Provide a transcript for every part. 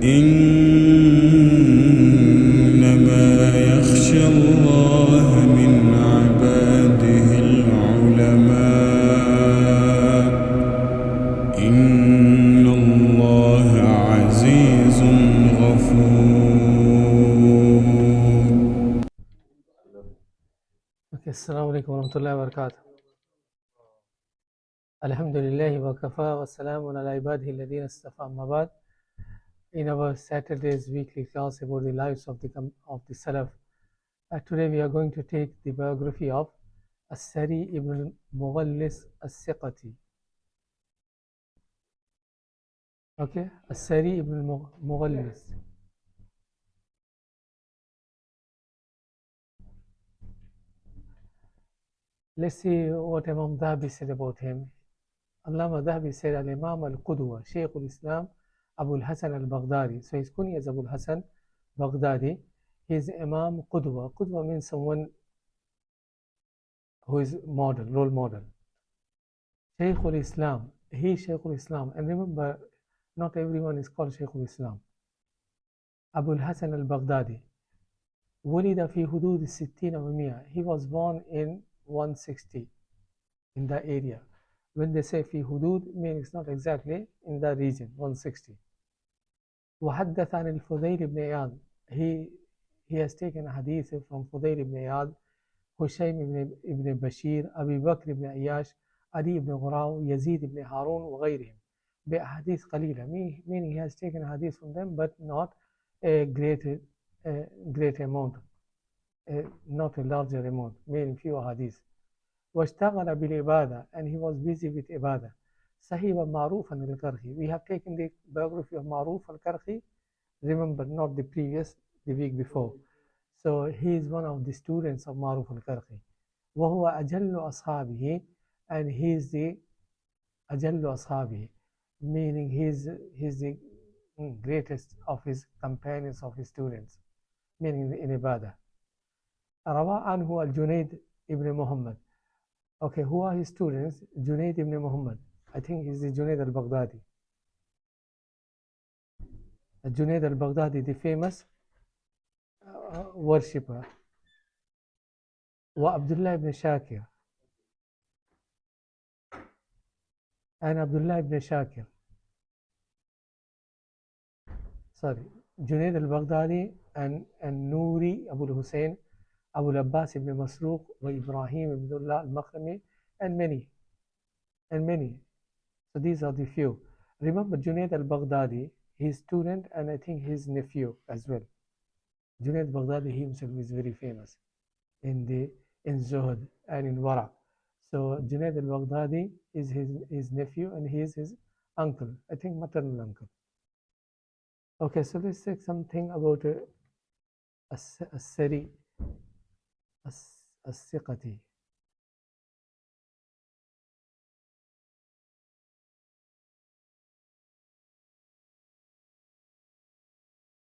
إنما يخشى الله من عباده العلماء إن الله عزيز غفور. السلام عليكم ورحمة الله وبركاته. الحمد لله وكفى والسلام على عباده الذين اصطفى. أما بعد, in our Saturday's weekly class about the lives of the Salaf, today we are going to take the biography of As-Sari ibn Mughallis As-Siqati. Okay, As-Sari ibn Mughallis. Let's see what Imam Adh-dhahabi said about him. Allama Adh-dhahabi said, Al-Imam Al-Qudwa, Shaykh Al-Islam, Abu Al-Hasan Al-Baghdadi. So his kunya is Abu Al-Hasan Baghdadi. He is Imam Qudwa. Qudwa means someone who is model, role model. Shaykh Al-Islam, he is Shaykh Al-Islam. And remember, not everyone is called Shaykh Al-Islam. Abu Al-Hasan Al-Baghdadi. ولد في حدود الستين ومئة. He was born in 160 in that area. When they say في حدود, means not exactly in that region, 160. وحدث عن الفضيل ibn Iyad. He has taken a hadith from Fudayl ibn Iyad, Hushaym ibn Bashir, Abu Bakr ibn Ayyash, Ali ibn Ghuraw, Yazid ibn Harun, وغيرهم. بأحاديث قليلة, meaning he has taken a hadith from them, but not a great amount, not a larger amount, meaning few hadith. واشتغل بالعبادة, and he was busy with ibadah. صحيبا معروفا القرخي. We have taken the biography of Ma'ruf al-Karhi. Remember, not the previous, the week before. So he is one of the students of Ma'ruf al-Karhi. وهو أجل أصحابه, and he is the أجل أصحابه, meaning he is the greatest of his companions, of his students, meaning in ibadah. روى عنه الجنيد ibn Muhammad. Okay, who are his students? Junayd ibn Muhammad. I think he's the Junayd al-Baghdadi. Junayd al-Baghdadi, the famous worshipper. Wa Abdullah ibn Shakir. And Abdullah ibn Shakir. Sorry. Junayd al-Baghdadi and Noori Abu Hussein, Abu Abbas ibn Masruq, wa Ibrahim ibn al-Makhrami, and many. So these are the few. Remember Junayd al-Baghdadi, his student, and I think his nephew as well. Junayd al-Baghdadi himself is very famous in Zuhd and in Wara. So Junayd al-Baghdadi is his nephew, and he is his uncle, I think maternal uncle. Okay, so let's take something about As-Sari As-Siqati.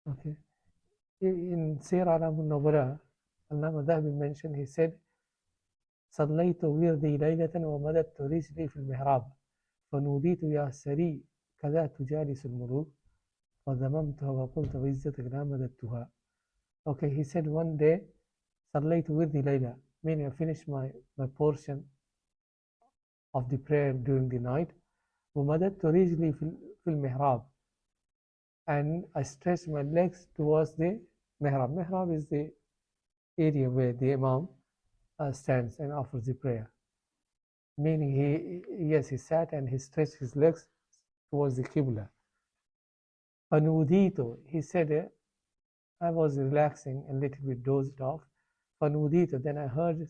Okay. In Siyar Alamun Nobala, Allama Adh-dhahabi mentioned, he said, صليت وردي ليلة ومددت رجلي في المحراب فنوديت يا سري كذا تجالس الملوك فذممتها وقلت وعزتك لا مددتها. Okay, he said one day, صليت وردي ليلة, meaning I finished my portion of the prayer during the night. ومددت رجلي في المحراب, and I stretched my legs towards the mihrab. Mihrab is the area where the Imam stands and offers the prayer. Meaning he sat and he stretched his legs towards the Qibla. Fanudito, he said, I was relaxing, a little bit dozed off. Fanudito, then I heard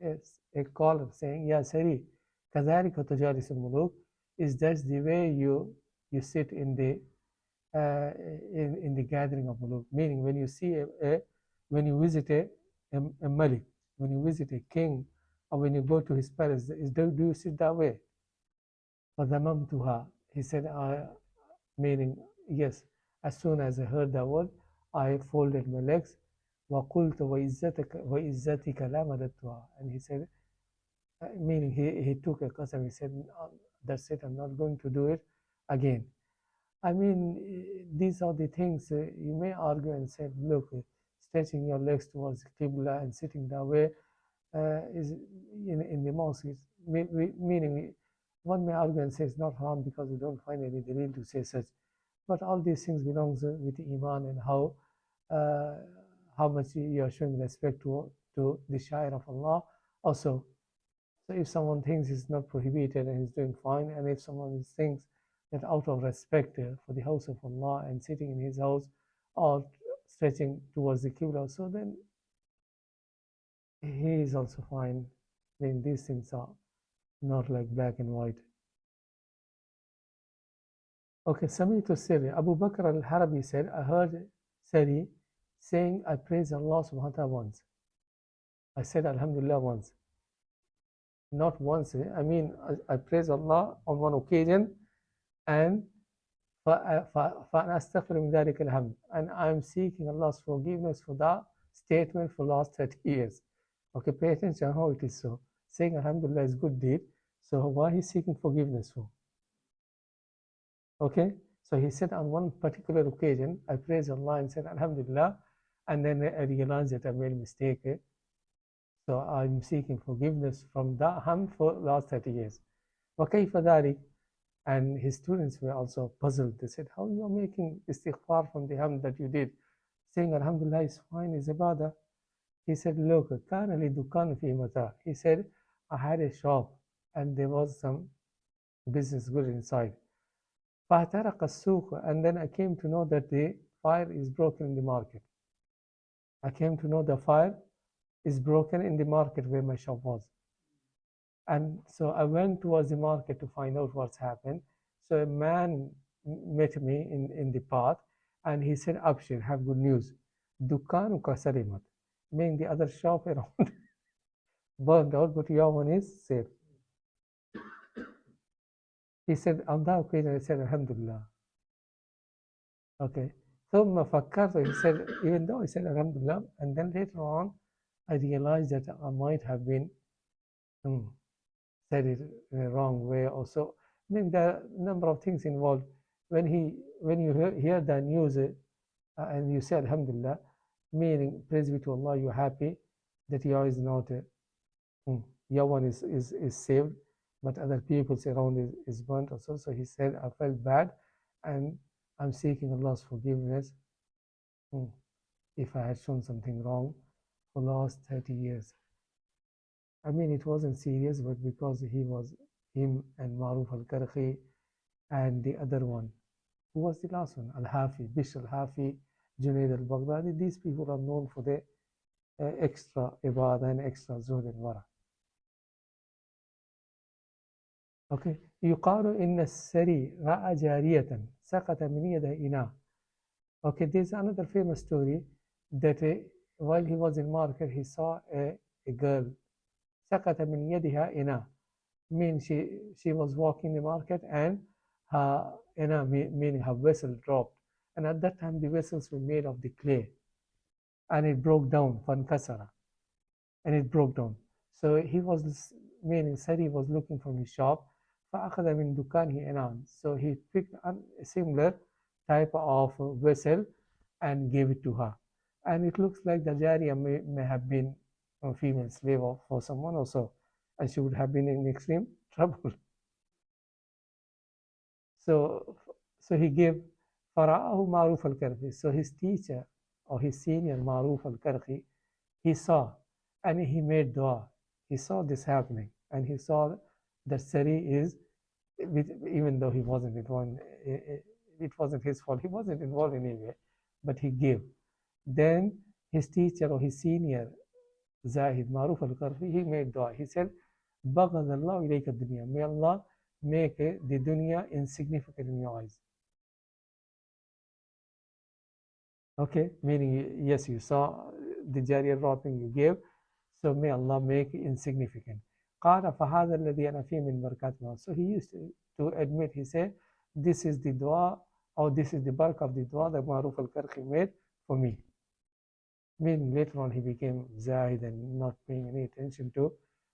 a caller saying, Ya Sari, kadhalika tujalis al-muluk, is that the way you sit in the gathering of muluk? Meaning when you see when you visit a malik, when you visit a king, or when you go to his palace, do you sit that way? فَذَمَمْتُهَا, he said, meaning, yes, as soon as I heard that word, I folded my legs. وَقُلْتُ وَإِزَّتِكَ لَا مَدَدْتُهَا, and he said, meaning he took a qasam, he said, that's it, I'm not going to do it again. I mean, these are the things you may argue and say, look, stretching your legs towards the Qibla and sitting that way is in the mosque, is, meaning one may argue and say it's not haram because we don't find any delil to say such. But all these things belongs with the Iman and how much you are showing respect to the Shaykh of Allah also. So if someone thinks it's not prohibited and he's doing fine, and if someone thinks that out of respect for the house of Allah and sitting in his house or stretching towards the Qibla, so then he is also fine. I mean, these things are not like black and white. Okay, Sami'tu Siri. Abu Bakr al-Harabi said, I heard Siri saying, I praise Allah subhanahu wa ta'ala once. I said Alhamdulillah once. Not once. I mean, I praise Allah on one occasion, and and I'm seeking Allah's forgiveness for that statement for last 30 years. Okay, pay attention how it is so. Saying Alhamdulillah is good deed. So why he's seeking forgiveness for? Okay, so he said on one particular occasion, I praised Allah and said Alhamdulillah, and then I realized that I made a mistake. So I'm seeking forgiveness from that hamd for last 30 years. وَكَيْفَ ذَلِكَ? And his students were also puzzled. They said, how you are making istighfar from the hamd that you did? Saying Alhamdulillah is fine, is ibadah. He said, look, كَانَ لِدُكَانُ فِي مَتَاعٍ. He said, I had a shop and there was some business good inside. فَاحْتَرَقَ السُّوقُ. And then I came to know that the fire is broken in the market. I came to know the fire is broken in the market where my shop was. And so I went towards the market to find out what's happened. So a man met me in the path and he said, Abshir, have good news. Dukanuka salimat. Meaning the other shop around burned out, but your one is safe. He said, on that occasion, I said, Alhamdulillah. Okay. So he said, even though I said Alhamdulillah, and then later on, I realized that I might have been said it in a wrong way also. I mean, there are a number of things involved. When you hear the news and you say Alhamdulillah, meaning praise be to Allah, you're happy that your is not, your one is saved, but other people's around is burnt also. So he said, I felt bad and I'm seeking Allah's forgiveness if I had shown something wrong for the last 30 years. I mean, it wasn't serious, but because him and Maruf al-Karhi and the other one, who was the last one? Al-Hafi, Bishr al-Hafi, Junaid al-Baghdadi, these people are known for the extra ibadah and extra zuhd and wara. Okay. يقال إن السري رأى جارية سقط من يده إناء. Okay, there's another famous story that while he was in market, he saw a girl. سقط من يدها إناء. Means she was walking in the market and her إناء meaning her vessel dropped. And at that time the vessels were made of the clay. And it broke down, فانكسر. And it broke down. So he was, meaning Sari was looking from his shop. فأخذ من دكانه إناء. So he picked a similar type of vessel and gave it to her. And it looks like the Jariya may have been a female slave for someone also, and she would have been in extreme trouble. So he gave Farrukh Maruf al-Karhi. So his teacher or his senior Maruf al-Karhi, he saw and he made dua. He saw this happening and he saw that Sari is, even though he wasn't involved, it wasn't his fault, he wasn't involved in any way, but he gave. Then his teacher or his senior Zahid Maruf al-Karhi, he made dua. He said, بَغَضَ اللَّهُ إِلَيْكَ الدُّنْيَا. May Allah make the dunya insignificant in your eyes. Okay, meaning yes, you saw the Jariyah dropping, you gave, so may Allah make it insignificant. قال فهذا الذي أنا فيه من بركات. So he used to admit, he said, this is the dua, or this is the barakah of the dua that Maruf al-Karhi made for me. Meaning later on he became Zahid and not paying any attention to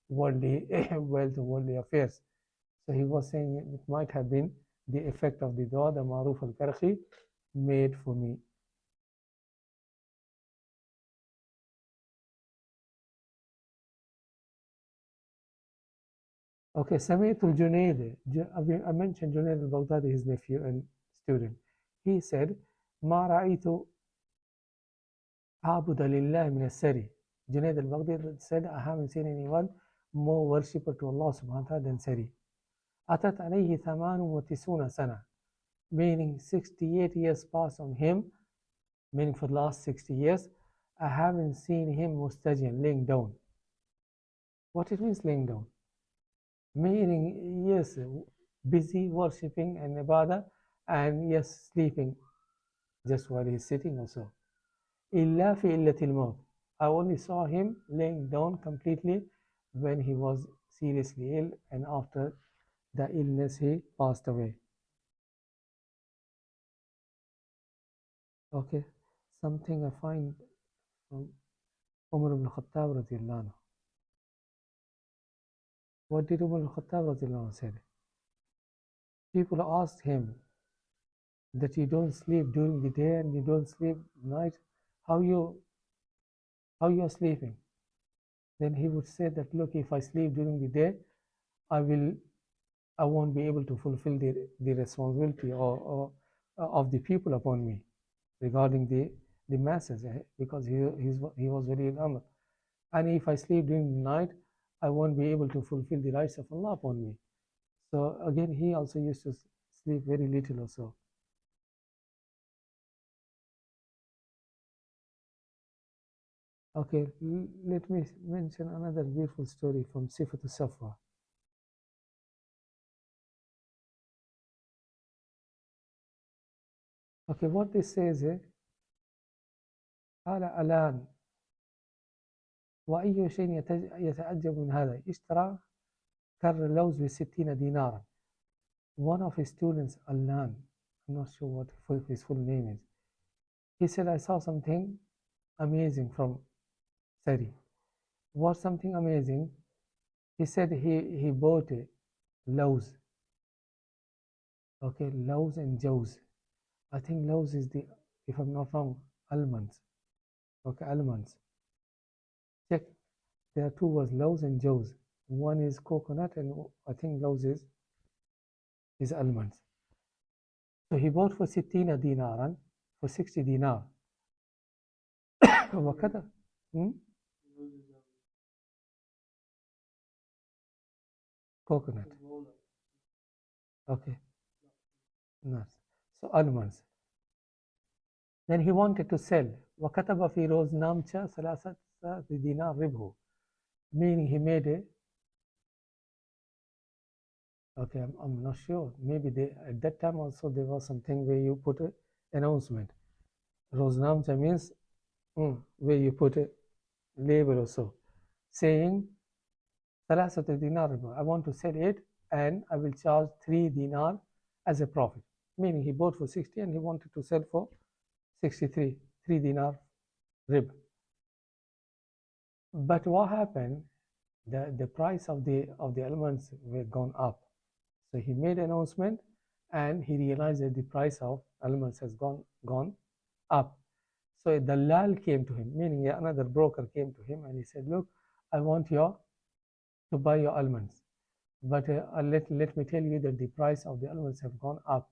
worldly wealth or worldly affairs. So he was saying it might have been the effect of the dua the Maruf al-Karhi made for me. Okay, سمعت الجنيد. I mentioned Junaid al-Baghdadi, his nephew and student. He said, ما رأيت عابد لله من السري. Junaid al-Baghdadi said, I haven't seen anyone more worshipper to Allah subhanahu wa ta'ala than Sari. أتت عليه 98 سنة, meaning 68 years passed on him, meaning for the last 60 years, I haven't seen him mustajian, laying down. What it means laying down? Meaning, yes, busy worshipping and ibadah, and yes, sleeping just while he's sitting also. إلا في إلة الموت. I only saw him laying down completely when he was seriously ill, and after the illness he passed away. Okay, something I find from Umar ibn Khattab radiallahu anhu. What did Umar ibn Khattab radiallahu anhu say? People asked him that you don't sleep during the day and you don't sleep at night. How you are sleeping? Then he would say that, look, if I sleep during the day, I won't be able to fulfill the responsibility or of the people upon me regarding the masses, because he was very ill. And if I sleep during the night, I won't be able to fulfill the rights of Allah upon me. So again, he also used to sleep very little or so. Okay, let me mention another beautiful story from Sifatus Safwah. Okay, what this says is, قال الآن وأي شيء يتعجب من هذا اشترى كر اللوز ب60 دينارا. One of his students, Al-Lan, I'm not sure what his full name is, he said, I saw something amazing from Sari. What something amazing? He said he bought a lows. Okay, lows and jows. I think lows is the, if I'm not wrong, almonds. Okay, almonds. Check. There are two words, lows and jows. One is coconut, and I think lows is almonds. So he bought for 60 dinaran, for 60 dinar. وكذا. Coconut. Okay. Nuts. So almonds. Then he wanted to sell. وكتب في روزنامة 3 دينار ربحه. Meaning he made a, okay, I'm not sure. Maybe at that time also there was something where you put an announcement. Roznamcha means where you put a label or so, saying 3 dinar, I want to sell it and I will charge 3 dinar as a profit. Meaning he bought for 60 and he wanted to sell for 63, 3 dinar rib. But what happened? The price of the almonds were gone up. So he made an announcement and he realized that the price of almonds has gone up. So a dalal came to him, meaning another broker came to him and he said, look, I want you to buy your almonds. But let me tell you that the price of the almonds have gone up.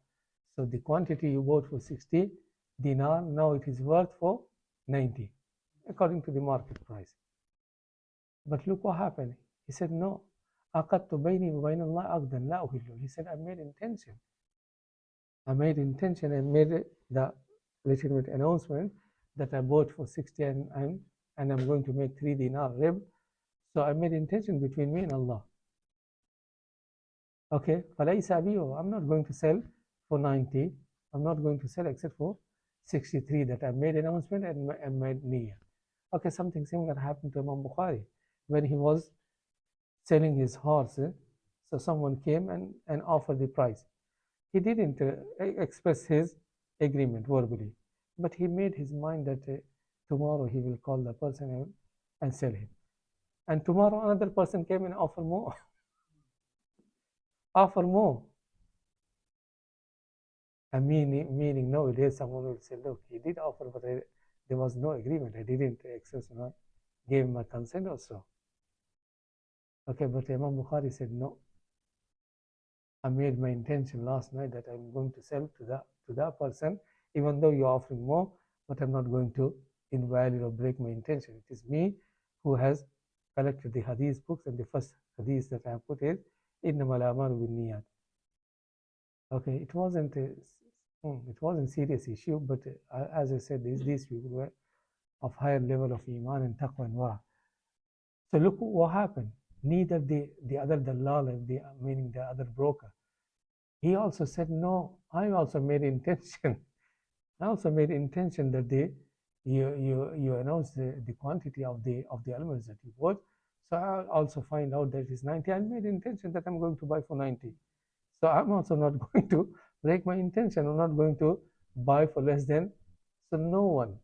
So the quantity you bought for 60 dinar, now it is worth for 90, according to the market price. But look what happened. He said, no. عقدت بيني وبين الله عقدا لا أهله. He said, I made intention and made the legitimate announcement that I bought for 60 and I'm going to make 3 dinar rib. So I made intention between me and Allah. Okay, فليس أبيه. I'm not going to sell for 90. I'm not going to sell except for 63 that I made announcement and made niyyah. Okay, something similar happened to Imam Bukhari when he was selling his horse. So someone came and offered the price. He didn't express his agreement verbally, but he made his mind that tomorrow he will call the person and sell him. And tomorrow another person came and offered more. Offer more. And meaning nowadays someone will say, look, he did offer, but there was no agreement. I didn't access, gave my consent also. Okay, but Imam Bukhari said, no, I made my intention last night that I'm going to sell to that person, even though you're offering more, but I'm not going to invalidate or break my intention. It is me who has collected the hadith books, and the first hadith that I have put is Innamal a'malu binniyat. Okay, it wasn't serious issue, but as I said, these people were of higher level of iman and taqwa and wara. So look what happened. Neither the other dalal, meaning the other broker, he also said, no, I also made intention. I also made intention that you announce the quantity of the elements that you bought. So I also find out that it's 90. I made intention that I'm going to buy for 90. So I'm also not going to break my intention. I'm not going to buy for less than. So no one,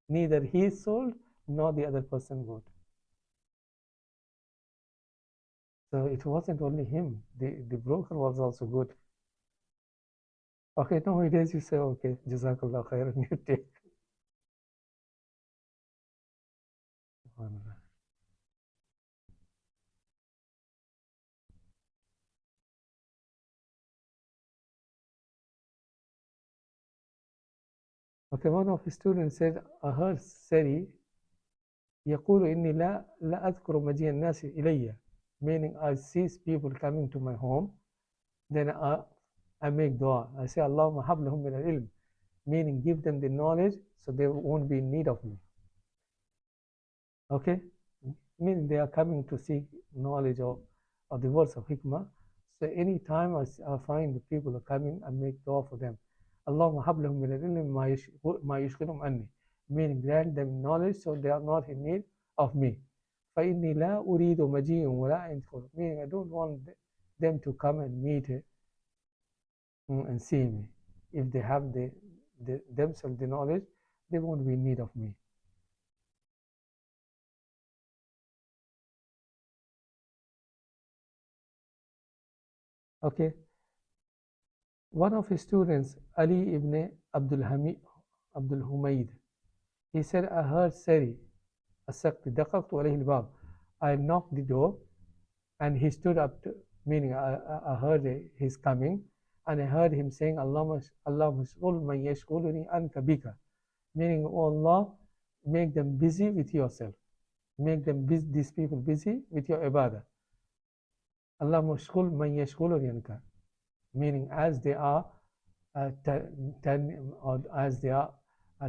neither he sold nor the other person bought. So it wasn't only him. The broker was also good. Okay, nowadays you say, okay, Jazakallah khairan, you take. Okay, one of his students said, I heard Sari يقول إني لا أذكر مجيء الناس إلي, meaning I see people coming to my home, then I make dua. I say Allahumma hab lahum min al-ilm, meaning give them the knowledge so they won't be in need of me. Okay, meaning they are coming to seek knowledge of the words of hikmah. So anytime I find the people are coming, I make dua for them. Allahumma hab lahum min al-ilm ma yushghilhum anni, meaning grant them knowledge so they are not in need of me. فَإِنِّي لَا أُرِيدُ مَجِيءٌ وَلَا أَنْتُ, meaning I don't want them to come and meet and see me. If they have themselves the knowledge, they won't be in need of me. Okay. One of his students, Ali ibn Abdul Humayd, he said, I heard Sari as-Sakti, دققت عليه الباب. I knocked the door and he stood up, meaning I heard his coming, and I heard him saying, Allahumma shghul man yashghuluni anka bika, meaning, oh Allah, make them busy with yourself. Make them these people busy with your ibadah. Allahumma shghul man yashghuluni anka, meaning as they are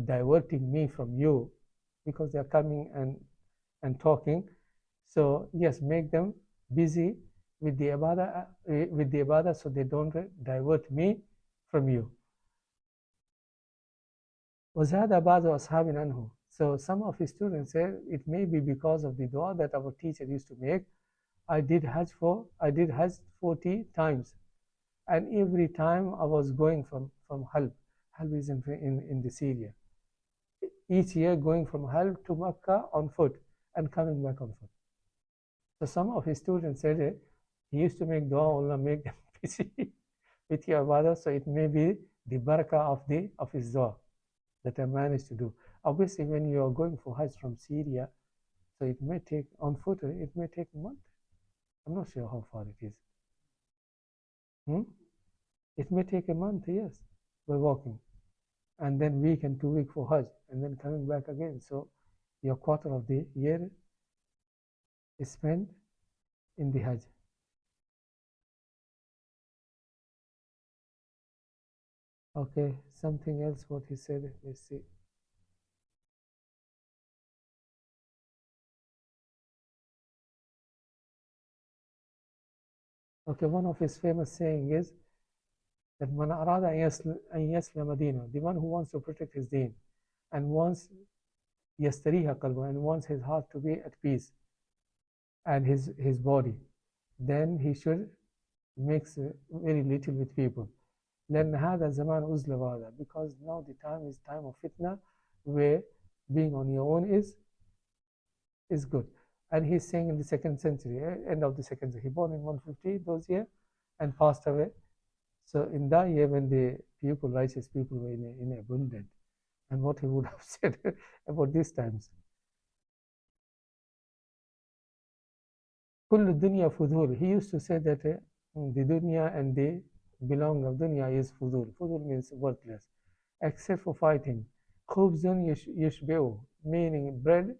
diverting me from you, because they are coming and talking. So yes, make them busy with the ibadah, so they don't divert me from you. وَزَادَ بَعْضُ أَصْحَابٍ عَنْهُ. So some of his students said it may be because of the dua that our teacher used to make. I did Hajj 40 times, and every time I was going from Halb. Halb is in the Syria. Each year going from Halb to Makkah on foot and coming back on foot. So some of his students said he used to make dua, Allah make them busy with your ibadah, so it may be the barakah of his dua that I managed to do. Obviously, when you are going for Hajj from Syria, so it may take on foot, it may take a month. I'm not sure how far it is. It may take a month, yes, by walking, and then week and 2 weeks for Hajj, and then coming back again. So your quarter of the year is spent in the Hajj. Okay, something else what he said, let's see. Okay, one of his famous saying is that man arada an yaslama dinahu, the one who wants to protect his deen and wants yastariha qalbu, and wants his heart to be at peace and his body, then he should mix very little with people. لأن هذا زمان عزلة وهذا, because now the time is time of fitna, where being on your own is good. And he's saying in the 2nd century, end of the 2nd century, he born in 150 those years and passed away So in that year, when the people, righteous people, were in abundance, and what he would have said about these times. Kullu dunya fudul. He used to say that the dunya and the belonging of dunya is fudul. Fudul means worthless, except for fighting. Khubzun yushbeu, meaning bread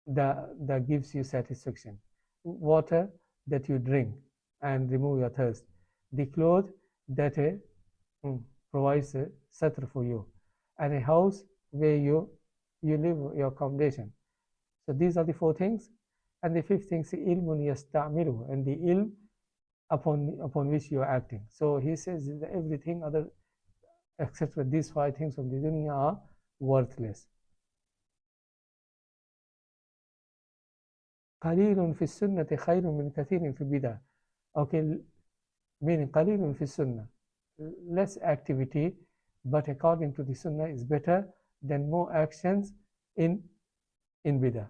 that gives you satisfaction, water that you drink and remove your thirst, the cloth that provides a satr for you, and a house where you live, your accommodation. So these are the four things. And the fifth thing is ilmun yasta'milu, and the ilm upon which you are acting. So he says that everything other except for these five things of the dunya are worthless. قليل في السنة خير من كثير في البدع. Okay, meaning قليل في السنة, less activity, but according to the sunnah is better than more actions in bid'ah.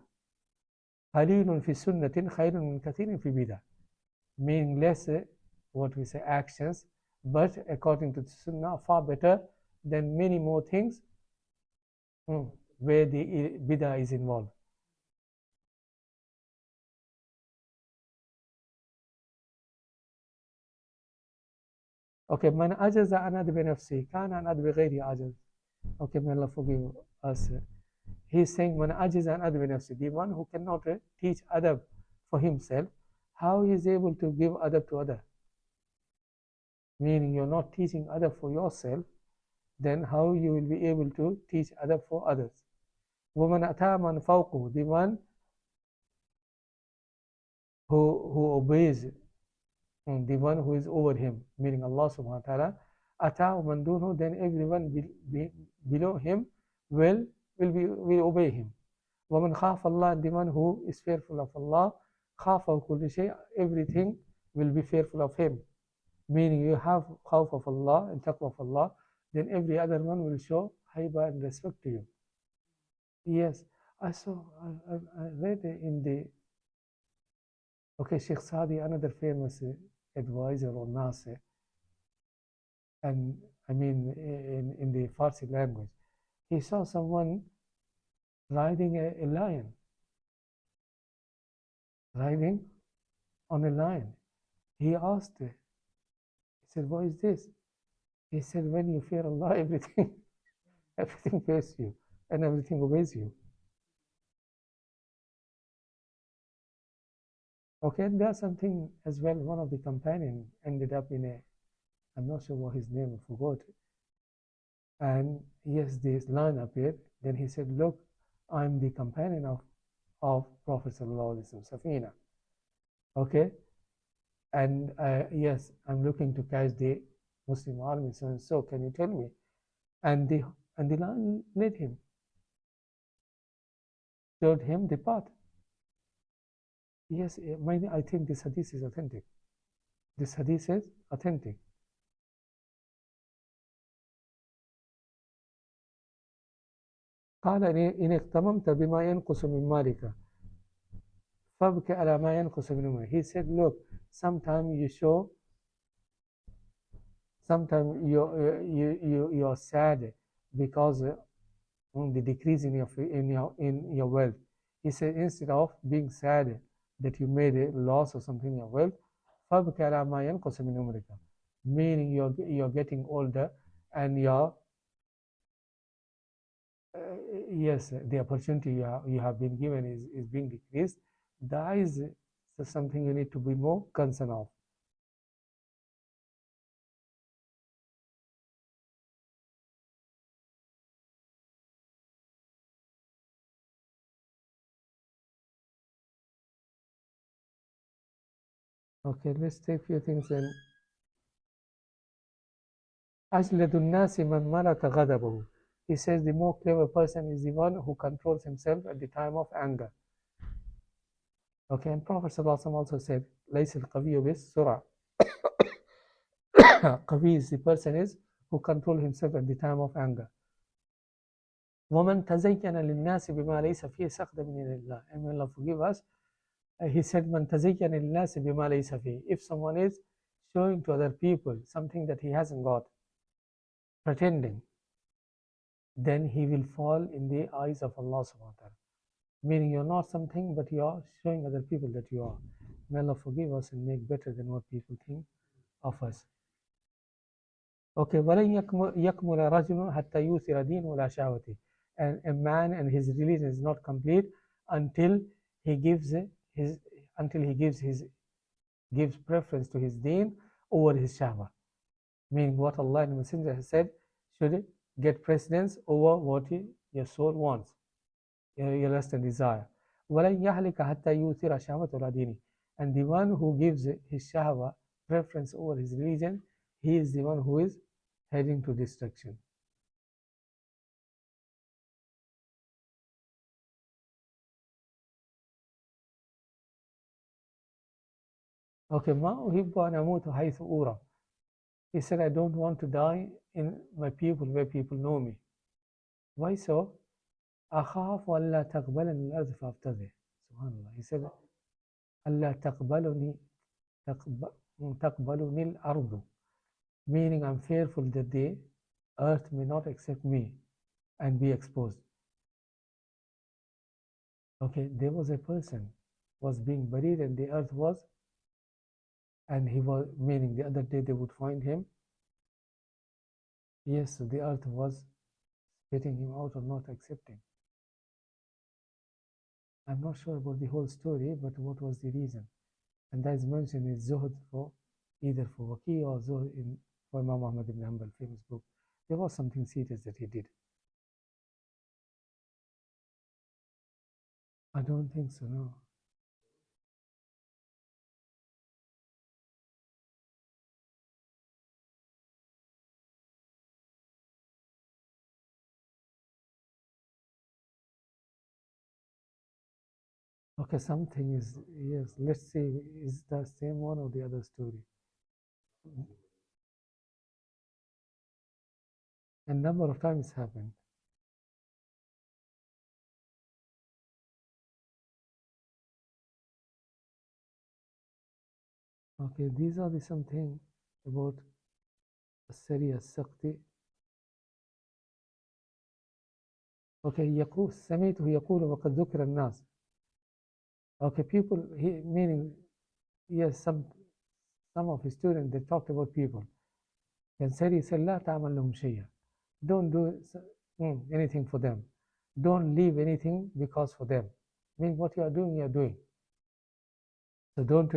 قليل في السنة خير من كثير في البدع, meaning less what we say actions, but according to the sunnah far better than many more things where the bid'ah is involved. Okay, man ajaza an adbi nafsi kana an adbi ghayri ajaz. Okay, may Allah forgive us. He's saying man ajaza an adbi nafsi, the one who cannot teach adab for himself, how he is able to give adab to other? Meaning you're not teaching adab for yourself, then how you will be able to teach adab for others? Woman ata man fawqu, the one who obeys the one who is over him, meaning Allah subhanahu wa ta'ala. Ata man dunhu, then everyone below him will obey him. Woman khaf Allah, the one who is fearful of Allah, khafa kulli shay, everything will be fearful of him. Meaning you have khawf of Allah and taqwa of Allah, then every other one will show haiba and respect to you. Yes, I read in the Shaykh Sadi, another famous advisor or Nasir, and I mean in the Farsi language, he saw someone riding a lion, riding on a lion. He asked, he said, what is this? He said, when you fear Allah, everything fears you and everything obeys you. Okay, and there's something as well. One of the companions ended up in I'm not sure what his name, I forgot. And yes, this lion appeared. Then he said, look, I'm the companion of Prophet Sallallahu Alaihi Wasallam, Safina. Okay, and yes, I'm looking to catch the Muslim army. So can you tell me? And the lion led him, showed him the path. Yes, I think this hadith is authentic. This hadith is authentic. قال إن اغتممت بما ينقص من مالك فابك على ما ينقص من مالك. He said, look, sometimes you're sad because the decrease in your wealth. He said, instead of being sad that you made a loss or something in your wealth, فابك على ما ينقص من عمرك, meaning you're getting older and you're yes, the opportunity you have been given is being decreased. That is something you need to be more concerned of. Okay, let's take a few things then. أجلد الناس من ملك غضبه. He says the more clever person is the one who controls himself at the time of anger. Okay, and Prophet ﷺ also said, ليس القوي بالسرعة. Qawi is the person is who controls himself at the time of anger. ومن تزين للناس بما ليس فيه سخط من الله. And may Allah forgive us. He said, من تزين للناس بما ليس فيه. If someone is showing to other people something that he hasn't got, pretending, then he will fall in the eyes of Allah subhanahu wa ta'ala. Meaning you're not something, but you are showing other people that you are. May Allah forgive us and make better than what people think of us. Okay, وَلَنْ يَكْمُلَ رَجُلٌ حَتَّى يُوثِرَ دِينَهُ عَلَى شَهْوَتِهِ. And a man and his religion is not complete until he gives preference to his deen over his shahwa. Meaning what Allah and the Messenger has said should get precedence over what your soul wants, your lust and desire. وَلَنْ يَحْلِكَ حَتَّى يُوثِرَ شَهْوَةَ عَلَى دِينِهِ. And the one who gives his shahwa preference over his religion, he is the one who is heading to destruction. Okay, مَا أُحِبُّ أَنْ أَمُوتَ حَيْثُ أُورَى. He said, I don't want to die in my people, where people know me. Why so? أَخَافُ أَلَّا تَقْبَلَنِي الْأَرْضُ فَأَبْتَغِيهِ. SubhanAllah. He said, أَلَّا تَقْبَلُنِي الْأَرْضُ. Meaning I'm fearful that the earth may not accept me and be exposed. Okay, there was a person was being buried and the earth was, and he was, meaning the other day they would find him. Yes, so the earth was spitting him out or not accepting. I'm not sure about the whole story, but what was the reason? And that is mentioned in Zuhd, for either for Waqi or Zuhd in for Imam Ahmad ibn Hanbal, famous book. There was something serious that he did. I don't think so, no. Okay, something is, yes, let's see, is the same one or the other story? A number of times happened. Okay, these are the something about السري السقطي. Okay, يقول سمعته يقول وقد ذكر الناس. Okay, people, meaning, yes, some of his students, they talked about people. Then Sari said, لا تعمل لهم شيئا. Don't do anything for them. Don't leave anything because for them. Meaning what you are doing. So don't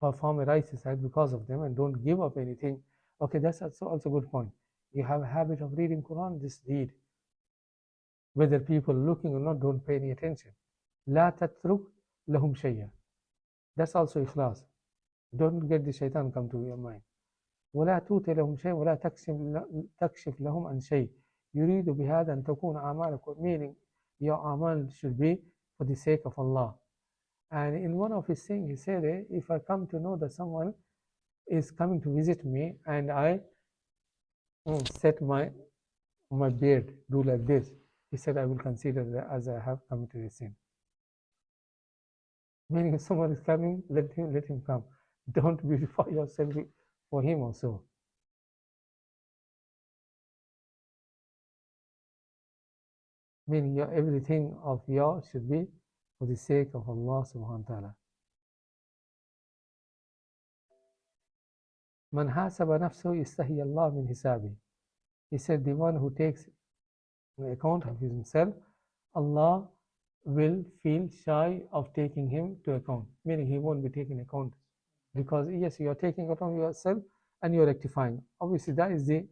perform a righteous act because of them, and don't give up anything. Okay, that's also a good point. You have a habit of reading Quran, just read. Whether people looking or not, don't pay any attention. لا تترك لهم شيئا. That's also ikhlas. Don't get the shaitan come to your mind. ولا توتي لهم شيء ولا تكشف لهم عن شيء. يريد بهذا أن تكون أعمالكم, meaning your amal should be for the sake of Allah. And in one of his things, he said, if I come to know that someone is coming to visit me and I set my beard, do like this, he said, I will consider that as I have committed a sin. Meaning if someone is coming, let him come. Don't beautify yourself for him also. Meaning everything of yours should be for the sake of Allah subhanahu wa ta'ala. Man hasaba nafsuhu yastahi Allah min hisabi. He said, the one who takes account of himself, Allah will feel shy of taking him to account. Meaning he won't be taking account. Because yes, you are taking account of yourself and you are rectifying. Obviously that is the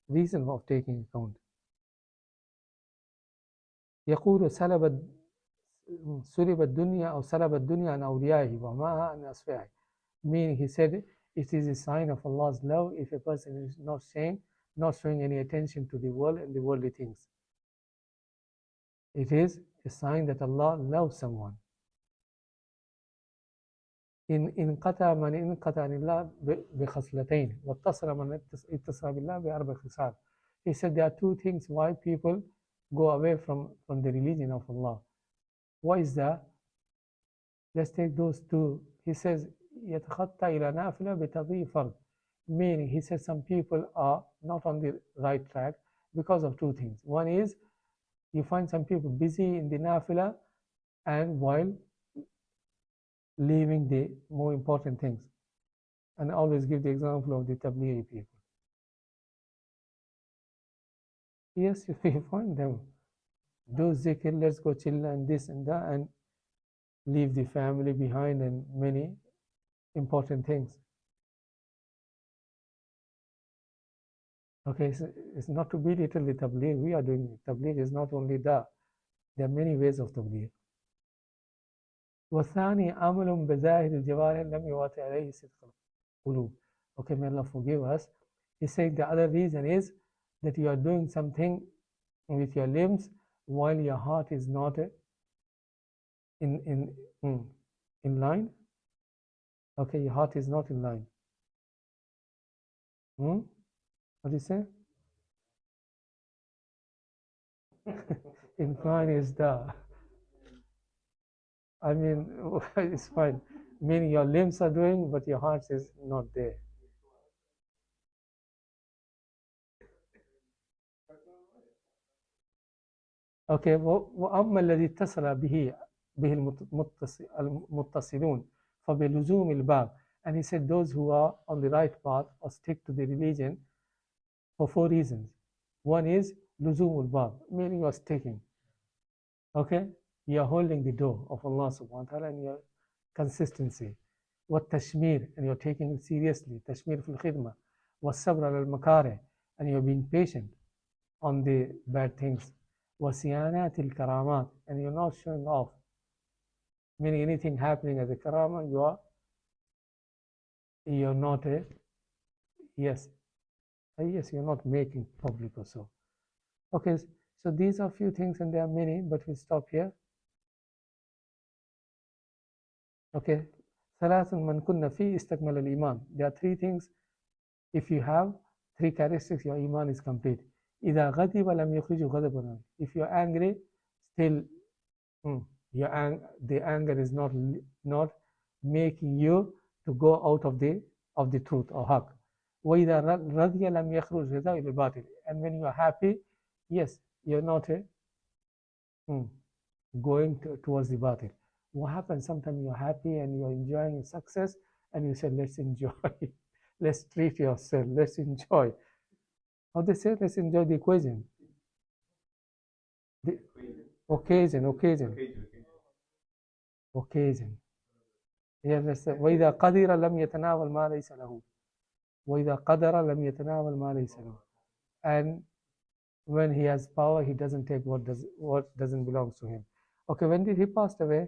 reason of taking account. يقول سلب الدنيا أو سلب الدنيا عن أوليائه وماها عن أصفيائه. Meaning he said, it is a sign of Allah's love if a person is not showing any attention to the world and the worldly things. It is a sign that Allah loves someone. إن انقطع من انقطع عن الله بخصلتين واتصل من اتصل بالله بأربع خصال. He said there are two things why people go away from the religion of Allah. What is that? Let's take those two. He says, يتخطى إلى نافلة بتضييع فرض. Meaning, he said some people are not on the right track because of two things. One is, you find some people busy in the nafila and while leaving the more important things. And I always give the example of the tablighi people. Yes, if you find them, do zikr, let's go chill and this and that, and leave the family behind and many important things. Okay, so it's not to belittle the tabligh. We are doing it. Tabligh is not only that. There are many ways of tabligh. والثاني عمل بظاهر الجوارح لم يواتي عليه صدق القلوب. Okay, may Allah forgive us. He said the other reason is that you are doing something with your limbs while your heart is not in line. Okay, your heart is not in line. What do you say? Incline is the, I mean, it's fine. Meaning your limbs are doing, but your heart is not there. Okay, وأما الذي اتصل به المتصلون فبلزوم الباب. And he said those who are on the right path or stick to the religion for 4 reasons. One is لزوم الباب, meaning you are sticking. Okay, you are holding the door of Allah subhanahu wa ta'ala and your consistency. والتشمير, and you're taking it seriously. تشمير في الخدمة. والصبر على المكاره, and you're being patient on the bad things. وصيانات الكرامات, and you're not showing off. Meaning anything happening as a karama, you're not a, yes, you're not making public or so. Okay, so these are few things and there are many, but we'll stop here. Okay, ثلاث من كنا فيه استكمل الإيمان. There are 3 things. If you have 3 characteristics, your iman is complete. إذا غضب لم يخرج غضبا. If you're angry, still the anger is not making you to go out of the truth or haq. وإذا رضي لم يخرج رضا إلى الباطل. And when you are happy, yes, you're not going towards the batil. What happens sometimes you're happy and you're enjoying your success and you say, let's enjoy. Let's treat yourself. Let's enjoy. How they say, let's enjoy the equation. The occasion. Yeah, let's say, وإذا قدر لم يتناول ما ليس له. وإذا قدر لم يتناول ما ليس له. And when he has power, he doesn't take what doesn't belong to him. Okay, when did he pass away?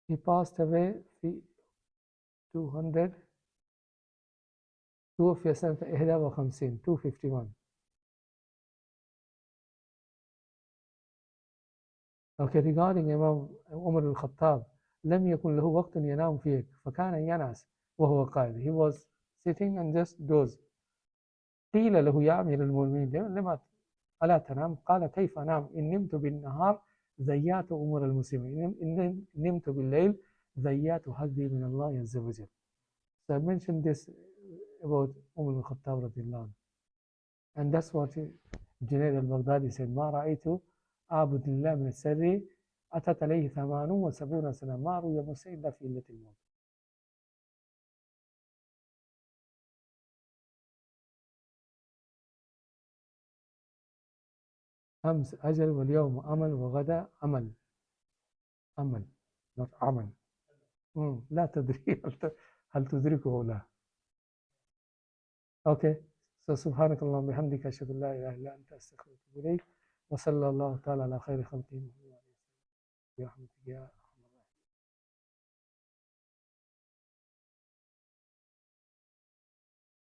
He passed away 200 توفي سنة 51 251. Okay, regarding Imam Umar al-Khattab, لم يكن له وقت ينام فيه فكان ينعس وهو قائد. He was sitting and just dozed. قيل له يا أمير المؤمنين لما ألا تنام؟ قال كيف أنام؟ إن نمت بالنهار ضيعت أمور المسلمين، إن نمت بالليل ضيعت حظي من الله عز وجل. So I mentioned this about Umar al-Khattab radiallahu anhu. And that's what Junayd al-Baghdadi said, ما رأيت أعبد الله من السر أتت عليه 78 سنة ما روي موسى إلا في إلة الموت. أمس أجل واليوم أمل وغدا أمل. not عمل. لا تدري هل تدركه أو لا. Okay, so سبحانك اللهم وبحمدك أشهد أن لا إله إلا أنت أستغفرك وأتوب إليك وصلى الله تعالى على خير خلقه برحمتك يا